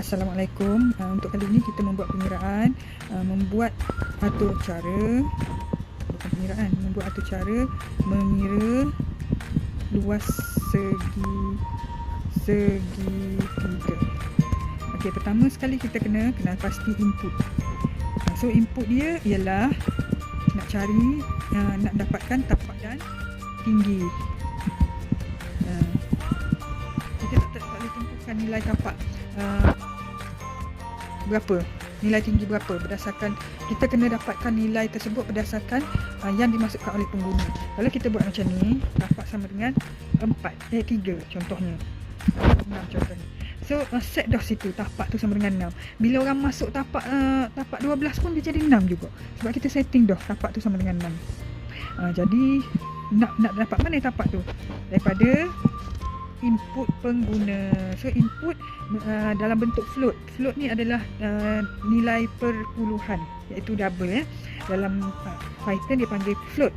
Assalamualaikum. Untuk kali ini kita membuat pengiraan, membuat atur cara, bukan pengiraan, membuat atur cara mengira luas segitiga. Okey, pertama sekali kita kena kenal pasti input. So input dia ialah nak cari, nak dapatkan tapak dan tinggi. Kita tak boleh tentukan nilai tapak berapa, nilai tinggi berapa, berdasarkan kita kena dapatkan nilai tersebut berdasarkan yang dimasukkan oleh pengguna. Kalau kita buat macam ni, tapak sama dengan 3 contohnya, 6 contohnya. So set dah situ tapak tu sama dengan 6. Bila orang masuk tapak 12 pun dia jadi 6 juga, sebab kita setting dah tapak tu sama dengan 6. Jadi nak dapat mana tapak tu? Daripada input pengguna. So input dalam bentuk float. Float ni adalah nilai perpuluhan, iaitu double Dalam Python dia panggil float.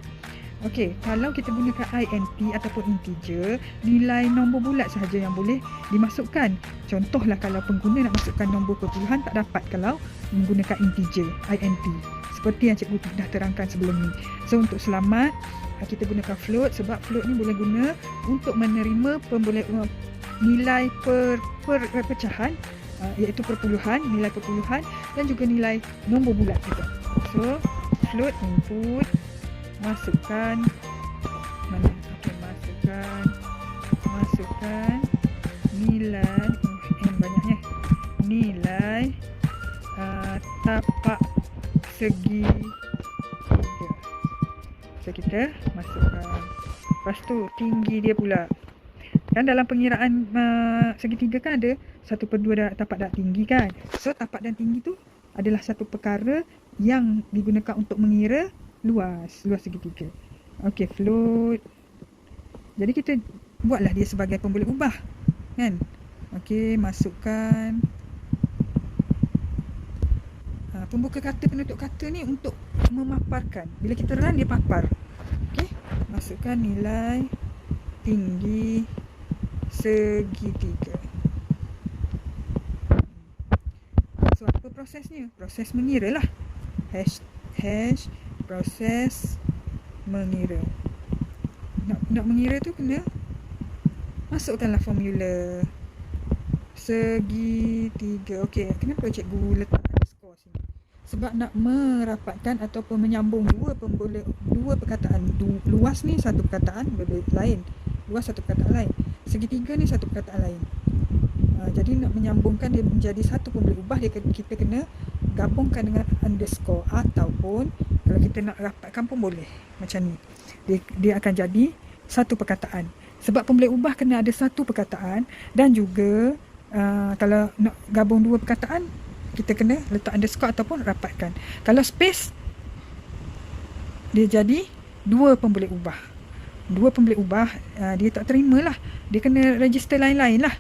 Okey, kalau kita gunakan int ataupun integer, nilai nombor bulat sahaja yang boleh dimasukkan. Contohlah kalau pengguna nak masukkan nombor perpuluhan, tak dapat kalau menggunakan integer int, seperti yang cikgu dah terangkan sebelum ni. So untuk selamat, kita gunakan float, sebab float ni boleh guna untuk menerima nilai pecahan, iaitu perpuluhan, nilai perpuluhan dan juga nilai nombor bulat juga. So float input, masukkan mana? Okey, masukkan nilai banyaknya, nilai tapak segi. So kita masukkan. Lepas tu tinggi dia pula. Kan dalam pengiraan segitiga kan ada 1/2 tapak dan tinggi kan. So tapak dan tinggi tu adalah satu perkara yang digunakan untuk mengira luas segitiga. Okey, float. Jadi kita buatlah dia sebagai pemboleh ubah, kan? Okey, masukkan pembuka kata, penutup kata ni untuk memaparkan. Bila kita run dia papar. Okey, masukkan nilai tinggi segitiga. So apa prosesnya? Proses mengira lah. Hash proses mengira. Nak mengira tu kena masukkanlah formula segitiga. Okey, kenapa cikgu letak underscore sini? Sebab nak merapatkan ataupun menyambung dua perkataan. Luas ni satu perkataan lain, luas satu perkataan lain, segitiga ni satu perkataan lain. Jadi nak menyambungkan dia menjadi satu pemboleh ubah, kita kena gabungkan dengan underscore, ataupun kalau kita nak rapatkan pun boleh macam ni. Dia akan jadi satu perkataan. Sebab pemboleh ubah kena ada satu perkataan, dan juga kalau nak gabung dua perkataan, kita kena letak underscore ataupun rapatkan. Kalau space, dia jadi dua pemboleh ubah. Dua pemboleh ubah, dia tak terima lah. Dia kena register lain-lain lah.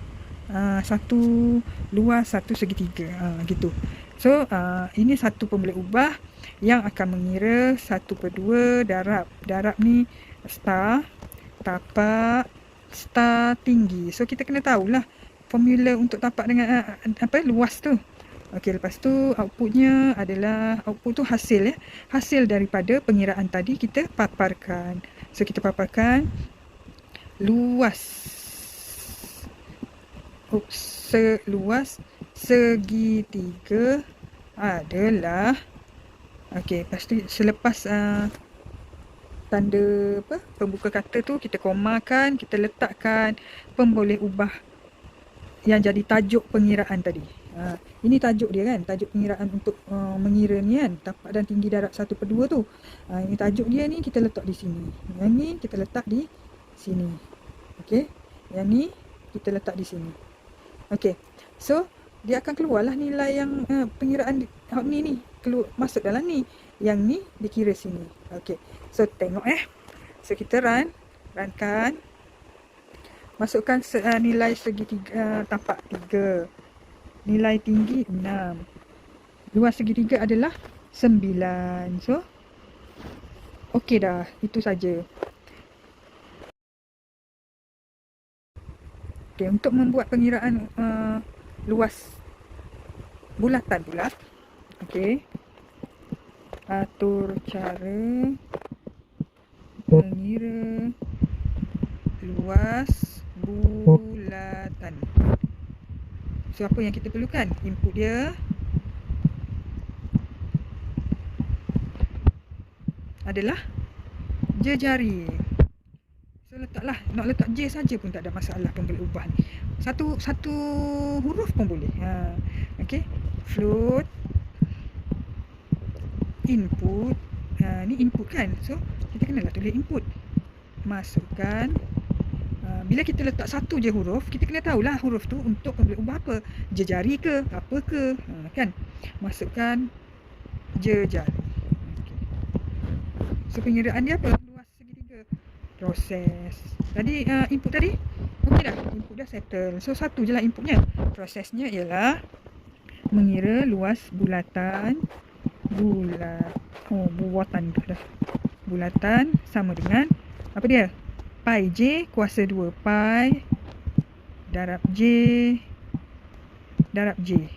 Satu luas, satu segitiga, gitu. So ini satu pemboleh ubah yang akan mengira 1/2 darab. Darab ni star, tapak, star, tinggi. So kita kena tahulah formula untuk tapak dengan luas tu. Okey, lepas tu outputnya adalah, output tu hasil hasil daripada pengiraan tadi kita paparkan. So kita paparkan luas segitiga adalah, okey, lepas tu selepas tanda pembuka kata tu, kita komakan, kita letakkan pemboleh ubah yang jadi tajuk pengiraan tadi. Ini tajuk dia kan, tajuk pengiraan untuk mengira ni kan, tapak dan tinggi darab 1/2 tu. Ini tajuk dia ni, kita letak di sini. Yang ni kita letak di sini. Okey, yang ni kita letak di sini. Okey, so dia akan keluarlah nilai yang pengiraan ni keluar, masuk dalam ni. Yang ni dikira sini. Okey, so tengok so kita runkan. Masukkan nilai segitiga, tapak 3. Nilai tinggi 6. Luas segitiga adalah 9. So okey dah, itu saja. Okey, untuk membuat pengiraan luas bulatan pula. Okey. Atur cara mengira luas bulatan. So apa yang kita perlukan? Input dia adalah jejari. So letaklah, nak letak J saja pun tak ada masalah, pun boleh ubah ni. Satu huruf pun boleh. Okey. Float input. Ni input kan. So kita kenalah tulis input. Masukkan. Bila kita letak satu je huruf, kita kena tahulah huruf tu untuk boleh ubah apa. Jejari ke, apa ke, kan. Masukkan jejari. Okay. So pengiraan dia apa? Luas segitiga. Proses. Tadi input tadi okey dah. Input dah settle. So satu je lah inputnya. Prosesnya ialah mengira luas bulatan. Bulatan dah. Bulatan sama dengan apa dia? Pi J kuasa 2 pi darab J darab J.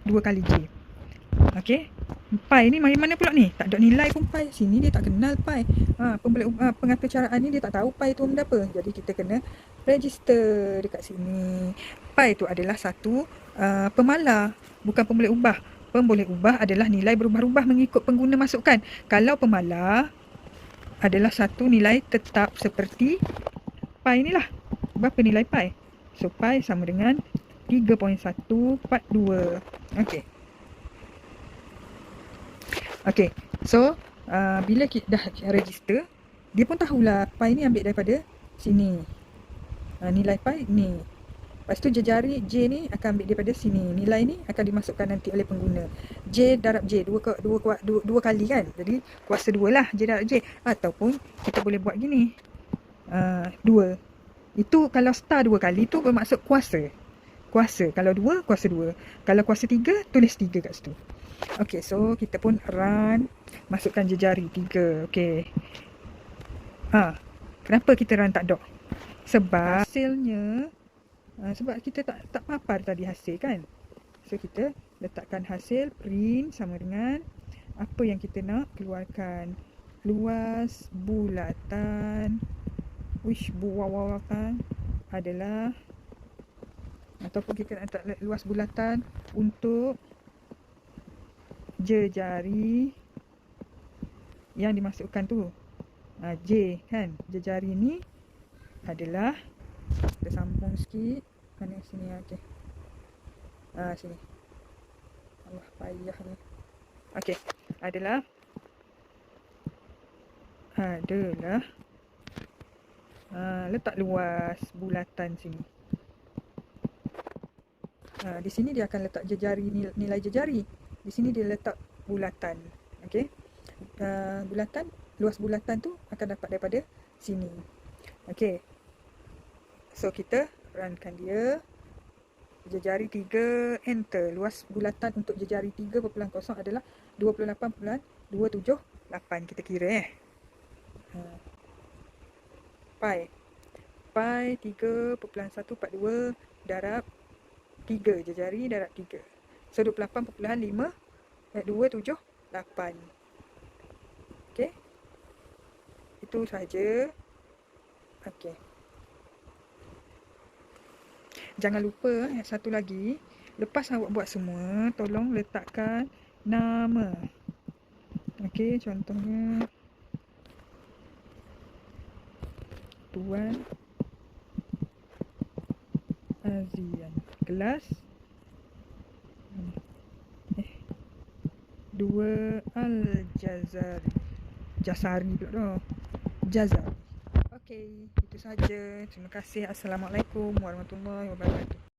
2 kali J. Okey. Pi ni mari mana pula ni? Tak ada nilai pun pi. Sini dia tak kenal pi. Pengatur caraan ni dia tak tahu pi tu benda apa. Jadi kita kena register dekat sini. Pi tu adalah satu pemalar, bukan pemboleh ubah. Pemboleh ubah adalah nilai berubah-ubah mengikut pengguna masukkan. Kalau pemalar adalah satu nilai tetap seperti pi ni lah. Berapa nilai pi? So pi sama dengan 3.142. Okey. Okey. So bila kita dah register, dia pun tahulah pi ni ambil daripada sini. Nilai pi ni. Lepas tu jejari J ni akan ambil daripada sini. Nilai ni akan dimasukkan nanti oleh pengguna. J darab J. Dua kali kan. Jadi kuasa 2 lah J darab J. Ataupun kita boleh buat gini. 2. Itu kalau star 2 kali tu bermaksud kuasa. Kuasa. Kalau 2, kuasa 2. Kalau kuasa 3, tulis 3 kat situ. Okay, so kita pun run. Masukkan jejari 3. Okay. Kenapa kita run tak dok? Sebab hasilnya sebab kita tak papar tadi hasil kan. So kita letakkan hasil print sama dengan apa yang kita nak keluarkan. Luas bulatan bulatan adalah, ataupun kita nak letak luas bulatan untuk jejari yang dimasukkan tu. J kan. Jejari ni adalah, kita sambung sikit. Mana sini? Okey. Sini. Allah payah ni. Okey. Adalah letak luas bulatan sini. Di sini dia akan letak jejari, nilai jejari. Di sini dia letak bulatan. Okey. Bulatan, luas bulatan tu akan dapat daripada sini. Okey. So kita runkan dia. Jejari 3, enter. Luas bulatan untuk jejari 3.0 adalah 28.278. Kita kira Pi 3.142 darab 3. Jejari darab 3. So 28.278. Okey. Itu saja. Okey. Jangan lupa satu lagi, lepas awak buat semua, tolong letakkan nama. Okey, contohnya Tuan Azian, kelas 2 Al-Jazari. Jasari pula tu. Jazari. Okey, itu saja. Terima kasih. Assalamualaikum warahmatullahi wabarakatuh.